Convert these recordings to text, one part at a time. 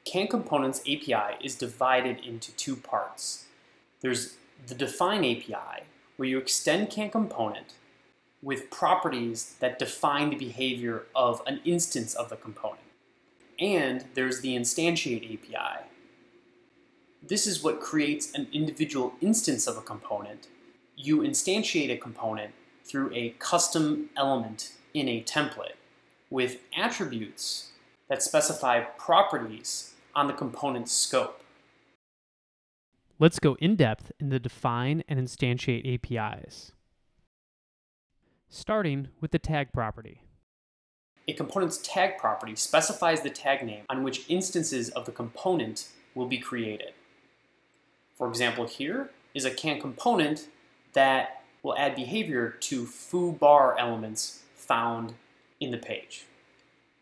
can.Component's API is divided into two parts. There's the define API, where you extend can.Component with properties that define the behavior of an instance of the component. And there's the instantiate API. This is what creates an individual instance of a component. You instantiate a component through a custom element in a template with attributes that specify properties on the component's scope. Let's go in depth in the define and instantiate APIs. Starting with the tag property. A component's tag property specifies the tag name on which instances of the component will be created. For example, here is a can.Component that will add behavior to foo_bar elements found in the page.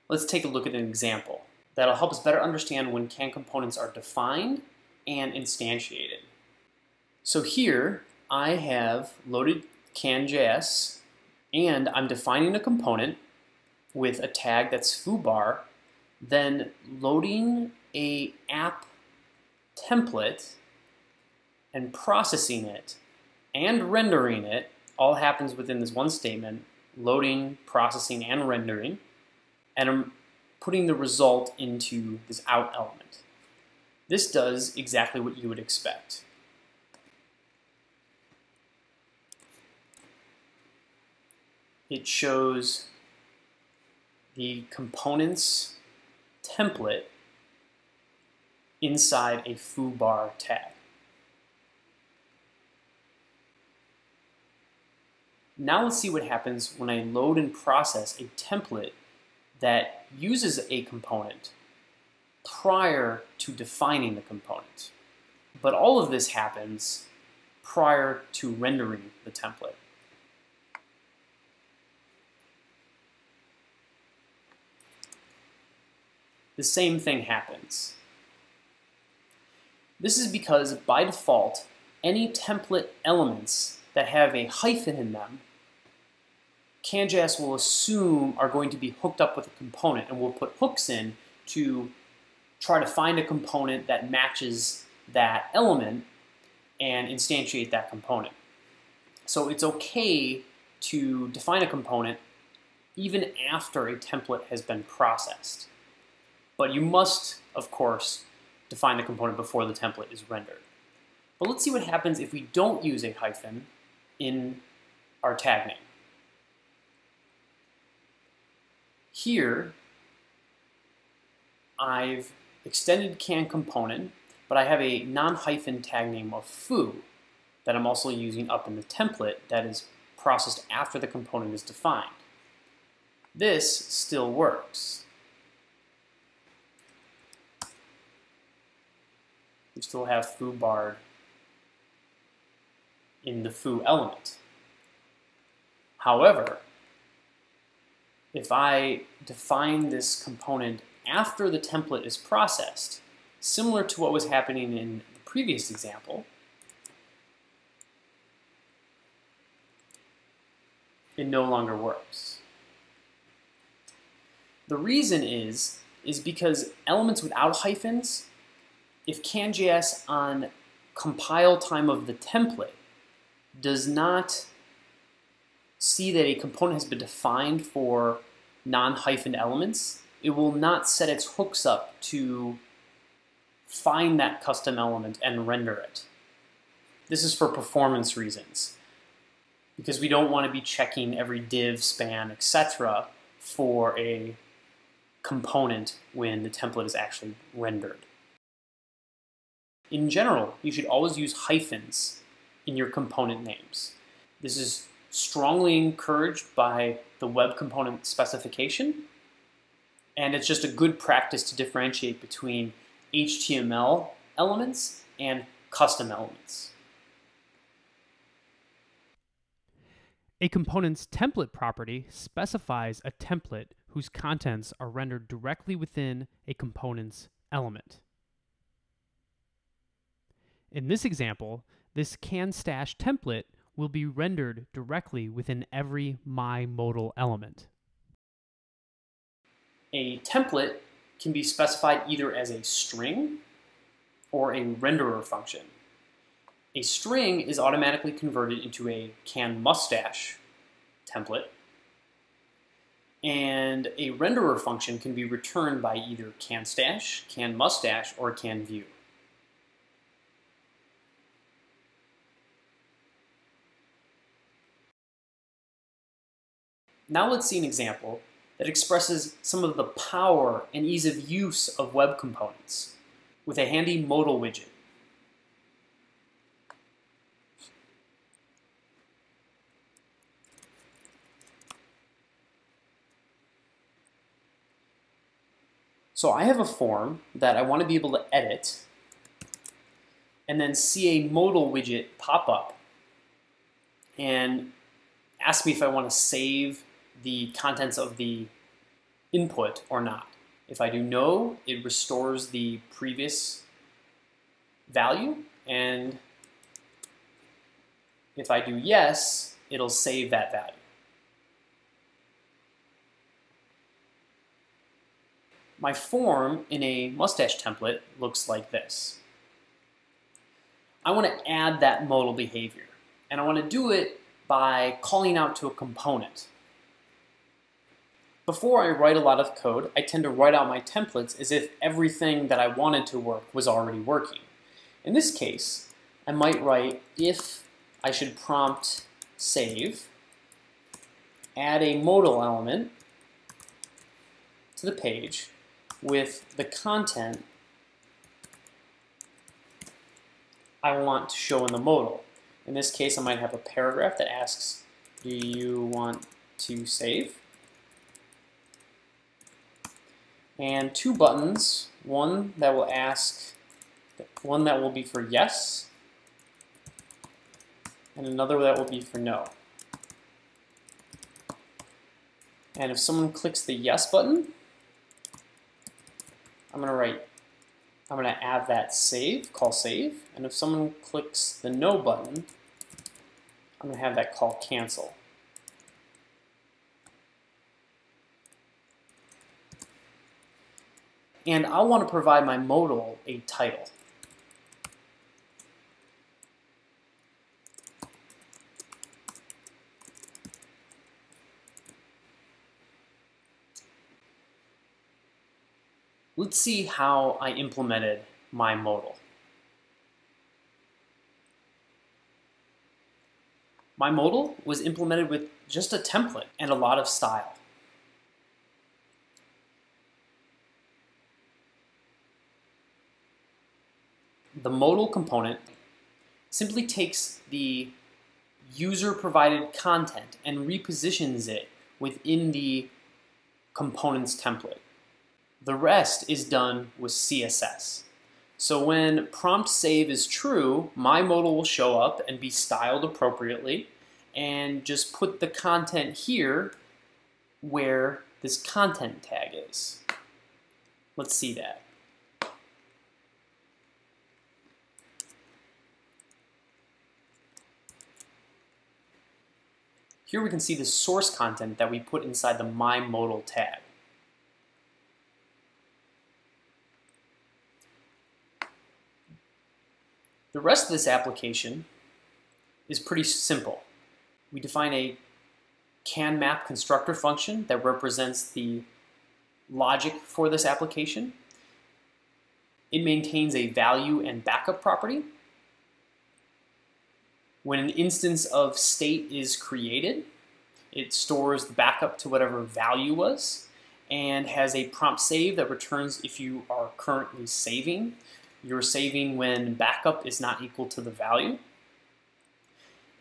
Let's take a look at an example that'll help us better understand when can.Components are defined and instantiated. So here I have loaded CanJS and I'm defining a component with a tag that's foo_bar, then loading a app template and processing it and rendering it. All happens within this one statement: loading, processing, and rendering. And I'm putting the result into this out element. This does exactly what you would expect. It shows the component's template inside a foo_bar tag. Now let's see what happens when I load and process a template that uses a component prior to defining the component. But all of this happens prior to rendering the template. The same thing happens. This is because by default, any template elements that have a hyphen in them, CanJS will assume are going to be hooked up with a component, and we'll put hooks in to try to find a component that matches that element and instantiate that component. So it's okay to define a component even after a template has been processed. But you must, of course, define the component before the template is rendered. But let's see what happens if we don't use a hyphen in our tag name. Here, I've extended can.Component, but I have a non-hyphen tag name of foo that I'm also using up in the template that is processed after the component is defined. This still works. We still have foo_barred in the foo element. However, if I define this component after the template is processed, similar to what was happening in the previous example, it no longer works. The reason is because elements without hyphens, if CanJS on compile time of the template does not see that a component has been defined for non-hyphened elements, it will not set its hooks up to find that custom element and render it. This is for performance reasons, because we don't want to be checking every div, span, etc. for a component when the template is actually rendered. In general, you should always use hyphens in your component names. This is strongly encouraged by the web component specification, and it's just a good practice to differentiate between HTML elements and custom elements. A component's template property specifies a template whose contents are rendered directly within a component's element. In this example, this can-stash template will be rendered directly within every myModal element. A template can be specified either as a string or a renderer function. A string is automatically converted into a can.Mustache template, and a renderer function can be returned by either can.Stash, can.Mustache, or can.View. Now let's see an example that expresses some of the power and ease of use of web components with a handy modal widget. So I have a form that I want to be able to edit and then see a modal widget pop up and ask me if I want to save the contents of the input or not. If I do no, it restores the previous value, and if I do yes, it'll save that value. My form in a mustache template looks like this. I want to add that modal behavior, and I want to do it by calling out to a component. Before I write a lot of code, I tend to write out my templates as if everything that I wanted to work was already working. In this case, I might write if I should prompt save, add a modal element to the page with the content I want to show in the modal. In this case, I might have a paragraph that asks, do you want to save? And two buttons, one that will be for yes, and another that will be for no. And if someone clicks the yes button, I'm going to add that save, call save, and if someone clicks the no button, I'm going to have that call cancel. And I'll want to provide my modal a title. Let's see how I implemented my modal. My modal was implemented with just a template and a lot of style. The modal component simply takes the user-provided content and repositions it within the component's template. The rest is done with CSS. So when prompt save is true, my modal will show up and be styled appropriately, and just put the content here where this content tag is. Let's see that. Here we can see the source content that we put inside the myModal tag. The rest of this application is pretty simple. We define a canMap constructor function that represents the logic for this application. It maintains a value and backup property. When an instance of state is created, it stores the backup to whatever value was and has a prompt save that returns if you are currently saving. You're saving when backup is not equal to the value.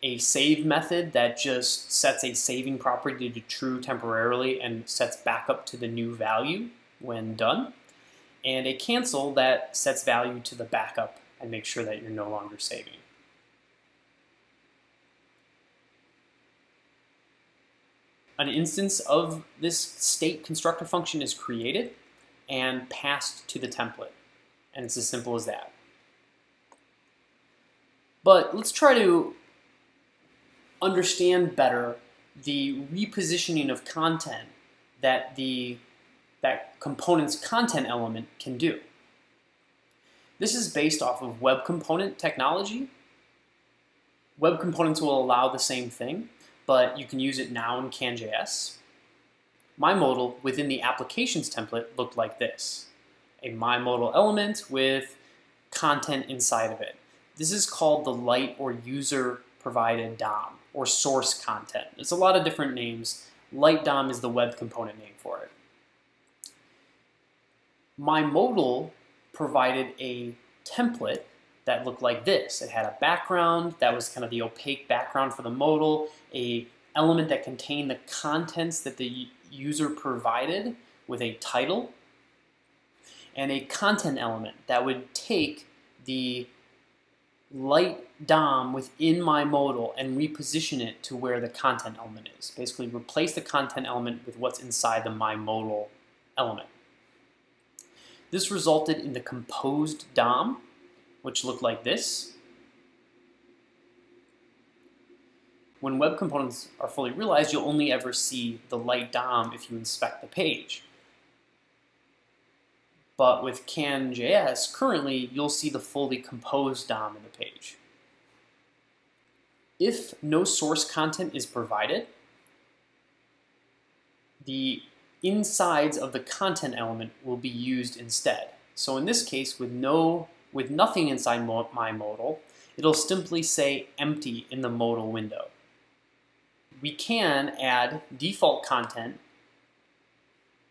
A save method that just sets a saving property to true temporarily and sets backup to the new value when done. And a cancel that sets value to the backup and makes sure that you're no longer saving. An instance of this state constructor function is created and passed to the template. And it's as simple as that. But let's try to understand better the repositioning of content that the that component's content element can do. This is based off of web component technology. Web components will allow the same thing, but you can use it now in CanJS. My modal within the applications template looked like this. A my modal element with content inside of it. This is called the light or user provided DOM or source content. It's a lot of different names. Light DOM is the web component name for it. My modal provided a template that looked like this. It had a background that was kind of the opaque background for the modal, a element that contained the contents that the user provided with a title, and a content element that would take the light DOM within my modal and reposition it to where the content element is. Basically replace the content element with what's inside the my modal element. This resulted in the composed DOM, which looked like this. When web components are fully realized, you'll only ever see the light DOM if you inspect the page. But with CanJS, currently, you'll see the fully composed DOM in the page. If no source content is provided, the insides of the content element will be used instead. So in this case, with nothing inside my modal, it'll simply say empty in the modal window. We can add default content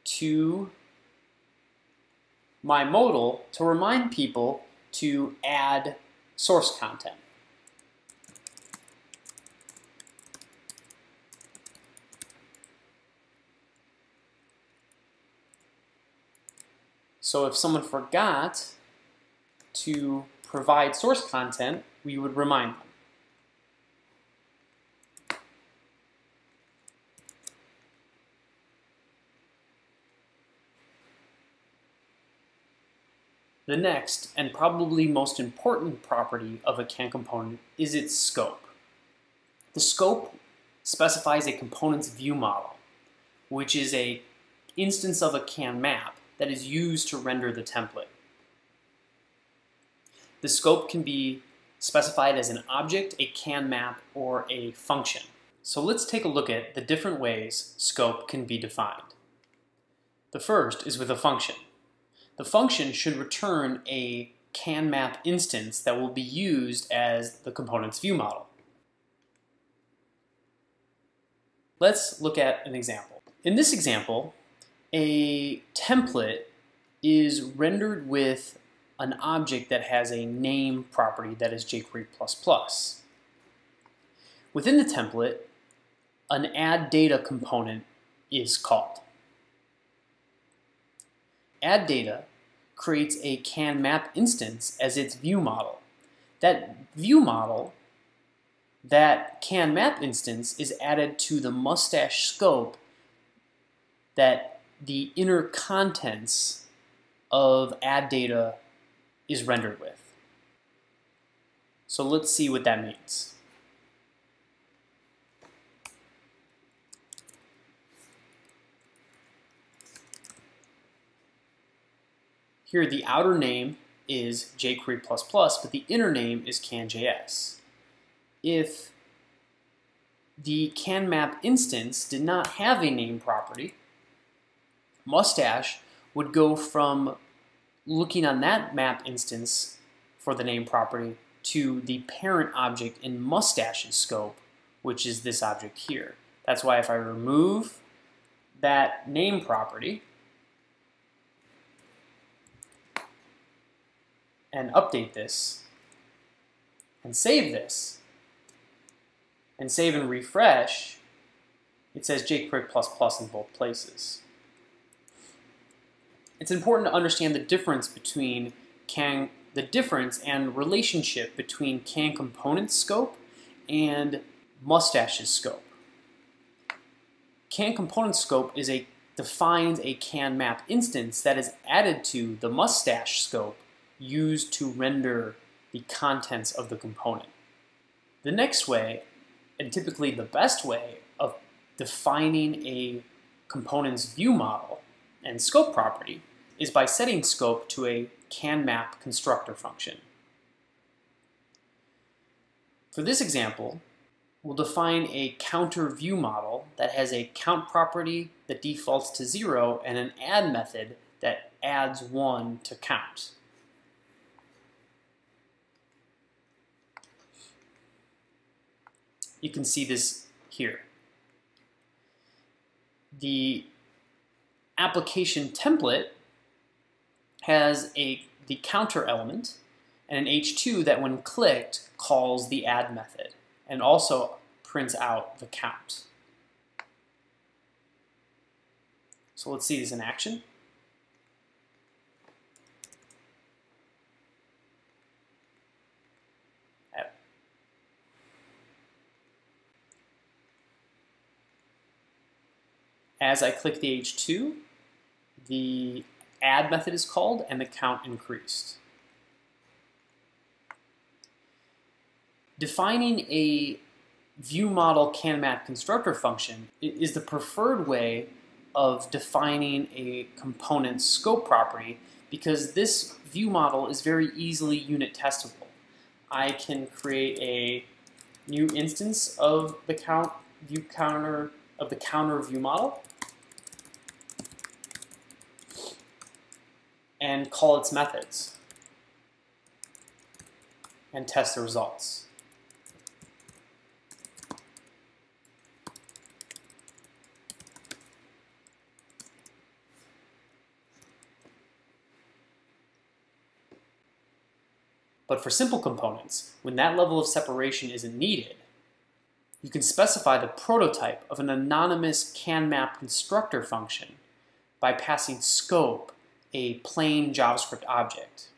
to my modal to remind people to add source content. So if someone forgot to provide source content, we would remind them. The next, and probably most important property of a can component is its scope. The scope specifies a component's view model, which is an instance of a can map that is used to render the template. The scope can be specified as an object, a can map, or a function. So let's take a look at the different ways scope can be defined. The first is with a function. The function should return a can map instance that will be used as the component's view model. Let's look at an example. In this example, a template is rendered with an object that has a name property that is jQuery++. Within the template, an add data component is called. Add data creates a can map instance as its view model. That view model, that can map instance, is added to the mustache scope that the inner contents of add data is rendered with. So let's see what that means. Here the outer name is jQuery++, but the inner name is CanJS. If the can map instance did not have a name property, mustache would go from looking on that map instance for the name property to the parent object in mustache's scope, which is this object here. That's why if I remove that name property and update this and save this and save and refresh, it says jQuery++ in both places. It's important to understand the difference between the difference and relationship between can.Component scope and mustache's scope. can.Component scope defines a can map instance that is added to the mustache scope used to render the contents of the component. The next way, and typically the best way, of defining a component's view model and scope property is by setting scope to a can.Map constructor function. For this example, we'll define a counter view model that has a count property that defaults to 0 and an add method that adds 1 to count. You can see this here. The application template has the counter element and an h2 that when clicked calls the add method and also prints out the count. So let's see this in action. As I click the h2, the add method is called and the count increased. Defining a view model can.Map constructor function is the preferred way of defining a component's scope property because this view model is very easily unit testable. I can create a new instance of the counter view model and call its methods and test the results. But for simple components, when that level of separation isn't needed, you can specify the prototype of an anonymous can.Map constructor function by passing scope, a plain JavaScript object.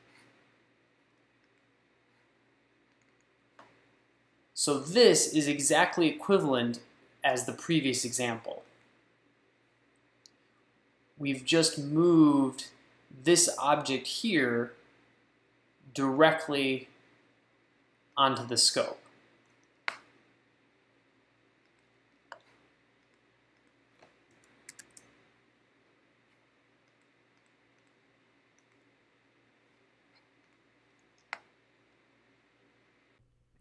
So this is exactly equivalent as the previous example. We've just moved this object here directly onto the scope.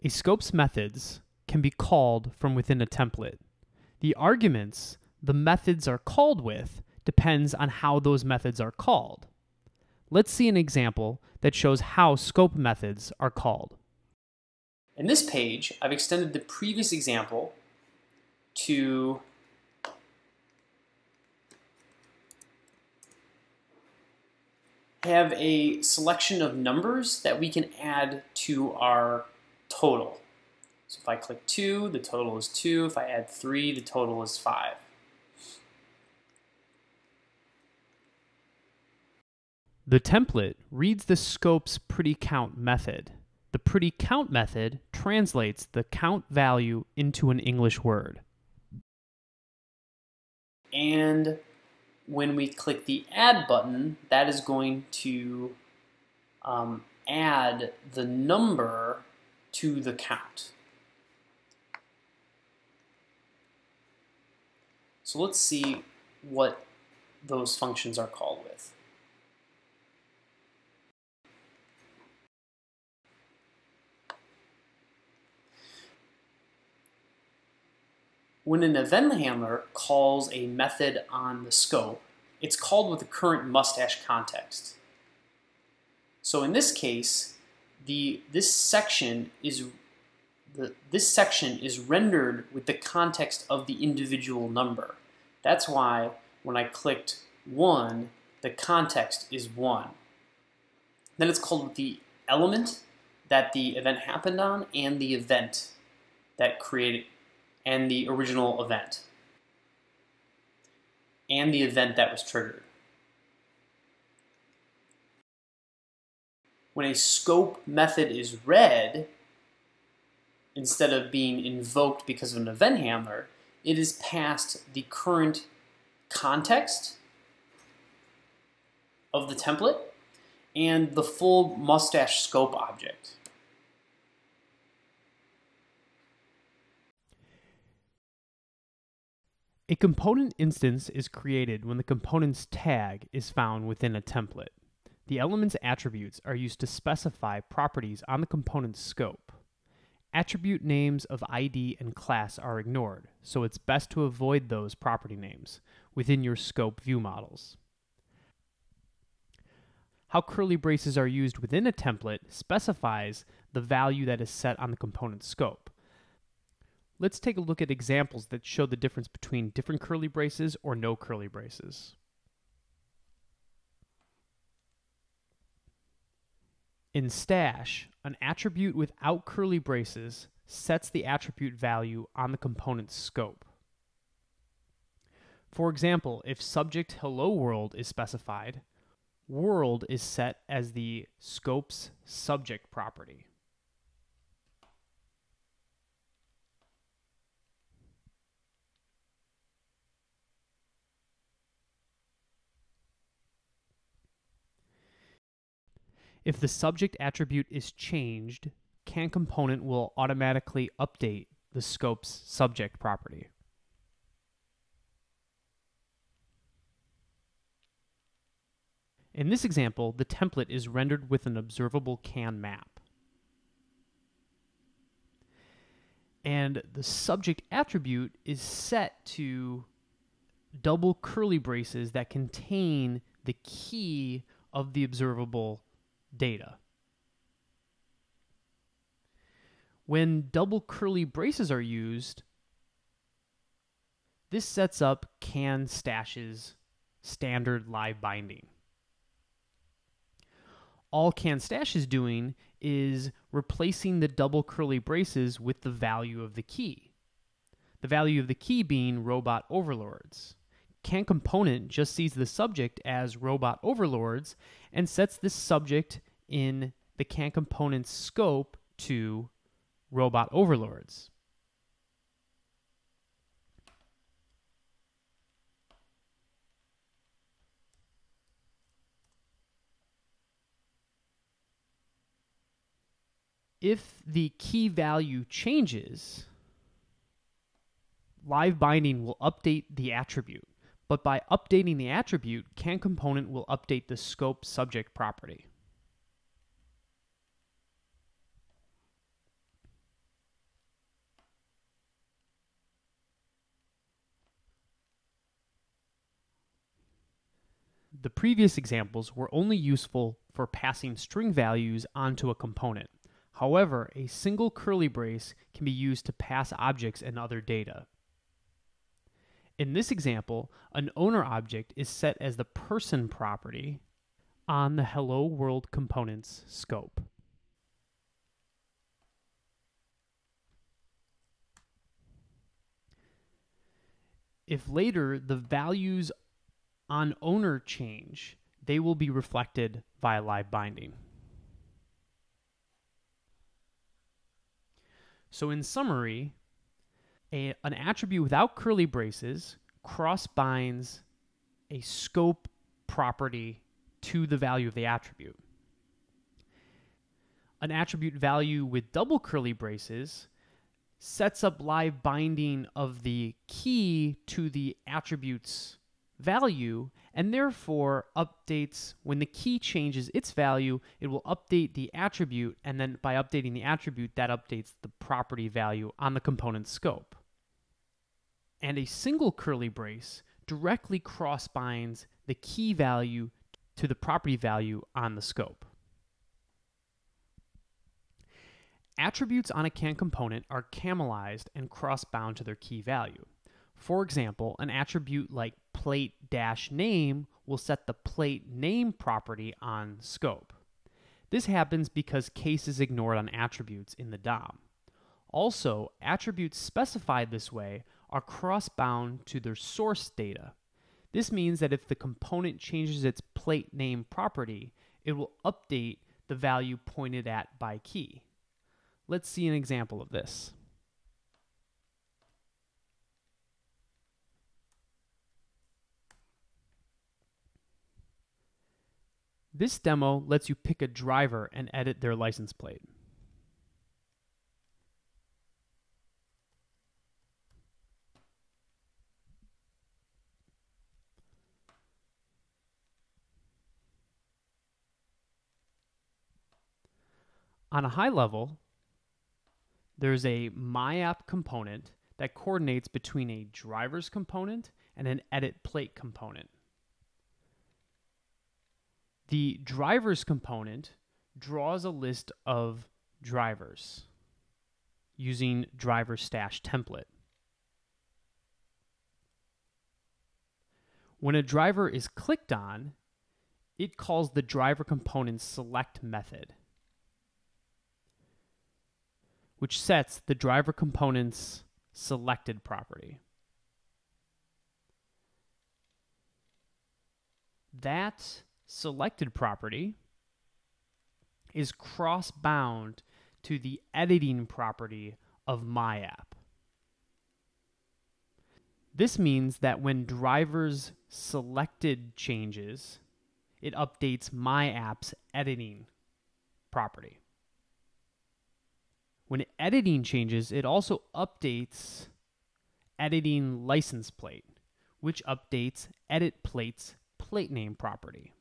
A scope's methods can be called from within a template. The arguments the methods are called with depends on how those methods are called. Let's see an example that shows how scope methods are called. In this page, I've extended the previous example to have a selection of numbers that we can add to our total. So if I click 2, the total is 2. If I add 3, the total is 5. The template reads the scope's prettyCount method. The prettyCount method translates the count value into an English word. And when we click the add button, that is going to add the number to the count. So let's see what those functions are called with. When an event handler calls a method on the scope, it's called with the current mustache context. So in this case, this section is rendered with the context of the individual number. That's why when I clicked 1, the context is 1. Then it's called with the element that the event happened on and the event that created and the original event and the event that was triggered. When a scope method is read, instead of being invoked because of an event handler, it is passed the current context of the template and the full mustache scope object. A component instance is created when the component's tag is found within a template. The element's attributes are used to specify properties on the component's scope. Attribute names of ID and class are ignored, so it's best to avoid those property names within your scope view models. How curly braces are used within a template specifies the value that is set on the component's scope. Let's take a look at examples that show the difference between different curly braces or no curly braces. In stash, an attribute without curly braces sets the attribute value on the component's scope. For example, if subject hello world is specified, world is set as the scope's subject property. If the subject attribute is changed, can.Component will automatically update the scope's subject property. In this example, the template is rendered with an observable can map. And the subject attribute is set to double curly braces that contain the key of the observable data. When double curly braces are used, this sets up can.Stash's standard live binding. All can.Stash is doing is replacing the double curly braces with the value of the key. The value of the key being robot overlords. can.Component just sees the subject as robot overlords and sets this subject in the can.Component's scope to robot overlords. If the key value changes, live binding will update the attribute. But by updating the attribute, can.Component will update the scope subject property. The previous examples were only useful for passing string values onto a component. However, a single curly brace can be used to pass objects and other data. In this example, an owner object is set as the person property on the hello world component's scope. If later the values on owner change, they will be reflected via live binding. So in summary, an attribute without curly braces cross-binds a scope property to the value of the attribute. An attribute value with double curly braces sets up live binding of the key to the attribute's value, and therefore updates when the key changes its value, it will update the attribute, and then by updating the attribute, that updates the property value on the component scope. And a single curly brace directly cross-binds the key value to the property value on the scope. Attributes on a can.Component are camelized and cross-bound to their key value. For example, an attribute like plate-name will set the plate name property on scope. This happens because case is ignored on attributes in the DOM. Also, attributes specified this way are cross-bound to their source data. This means that if the component changes its plate name property, it will update the value pointed at by key. Let's see an example of this. This demo lets you pick a driver and edit their license plate. On a high level, there's a myApp component that coordinates between a drivers component and an edit plate component. The drivers component draws a list of drivers using driver stash template. When a driver is clicked on, it calls the driver component select method, which sets the driver component's selected property. That selected property is cross-bound to the editing property of myApp. This means that when drivers selected changes, it updates myApp's editing property. When editing changes, it also updates editing license plate, which updates edit plate's plate name property.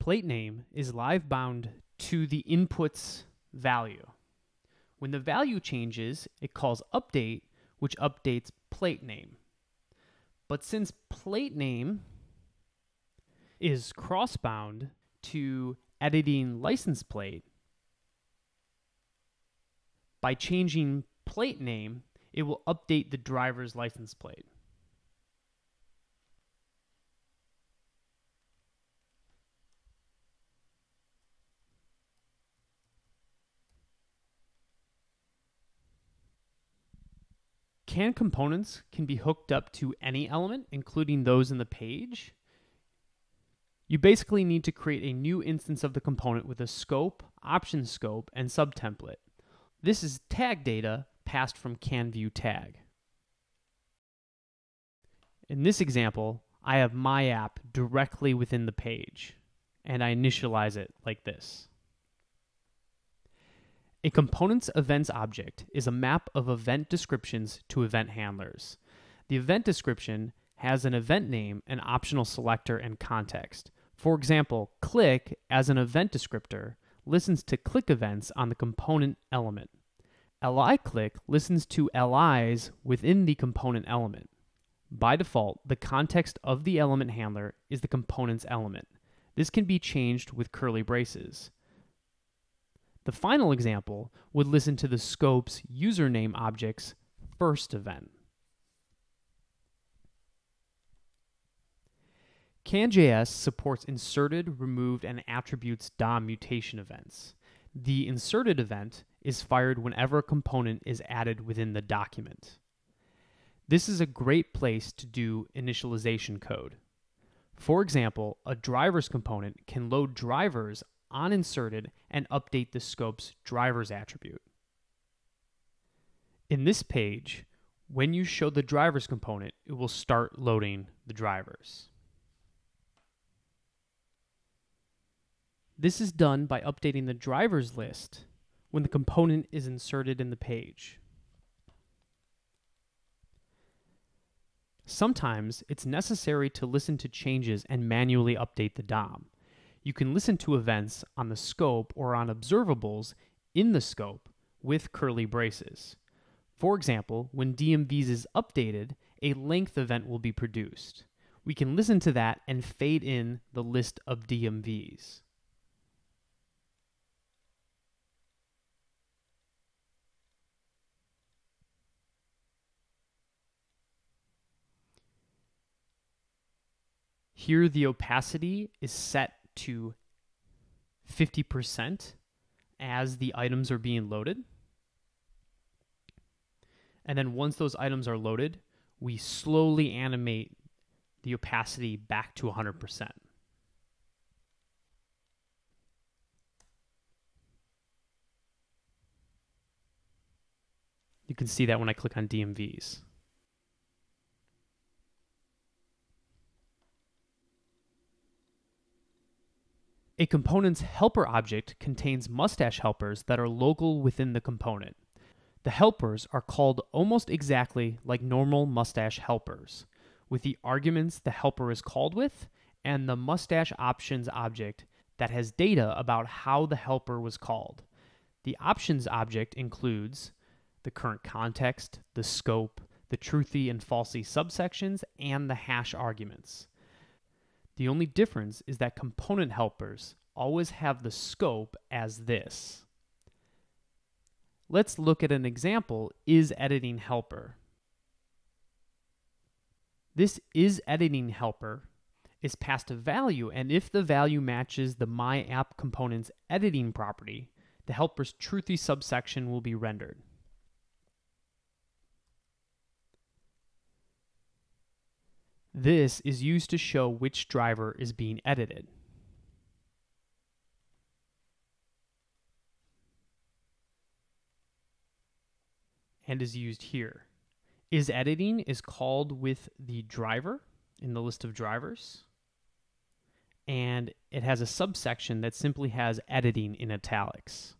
Plate name is live bound to the input's value. When the value changes, it calls update, which updates plate name. But since plate name is cross-bound to editing license plate, by changing plate name, it will update the driver's license plate. Can components can be hooked up to any element, including those in the page. You basically need to create a new instance of the component with a scope, option scope, and subtemplate. This is tag data passed from can_View_Tag. In this example, I have myApp directly within the page, and I initialize it like this. A component's events object is a map of event descriptions to event handlers. The event description has an event name, an optional selector, and context. For example, click as an event descriptor listens to click events on the component element. li_click listens to LIs within the component element. By default, the context of the element handler is the component's element. This can be changed with curly braces. The final example would listen to the scope's username object's first event. CanJS supports inserted, removed, and attributes DOM mutation events. The inserted event is fired whenever a component is added within the document. This is a great place to do initialization code. For example, a drivers component can load drivers on inserted and update the scope's drivers attribute. In this page, when you show the drivers component, it will start loading the drivers. This is done by updating the drivers list when the component is inserted in the page. Sometimes it's necessary to listen to changes and manually update the DOM. You can listen to events on the scope or on observables in the scope with curly braces. For example, when DMVs is updated, a length event will be produced. We can listen to that and fade in the list of DMVs. Here the opacity is set to 50% as the items are being loaded. And then once those items are loaded, we slowly animate the opacity back to 100%. You can see that when I click on DMVs. A component's helper object contains mustache helpers that are local within the component. The helpers are called almost exactly like normal mustache helpers, with the arguments the helper is called with and the mustache options object that has data about how the helper was called. The options object includes the current context, the scope, the truthy and falsy subsections, and the hash arguments. The only difference is that component helpers always have the scope as this. Let's look at an example isEditing helper. This isEditing helper is passed a value, and if the value matches the myAppComponent's editing property, the helper's truthy subsection will be rendered. This is used to show which driver is being edited. And is used here. isEditing is called with the driver in the list of drivers, and it has a subsection that simply has editing in italics.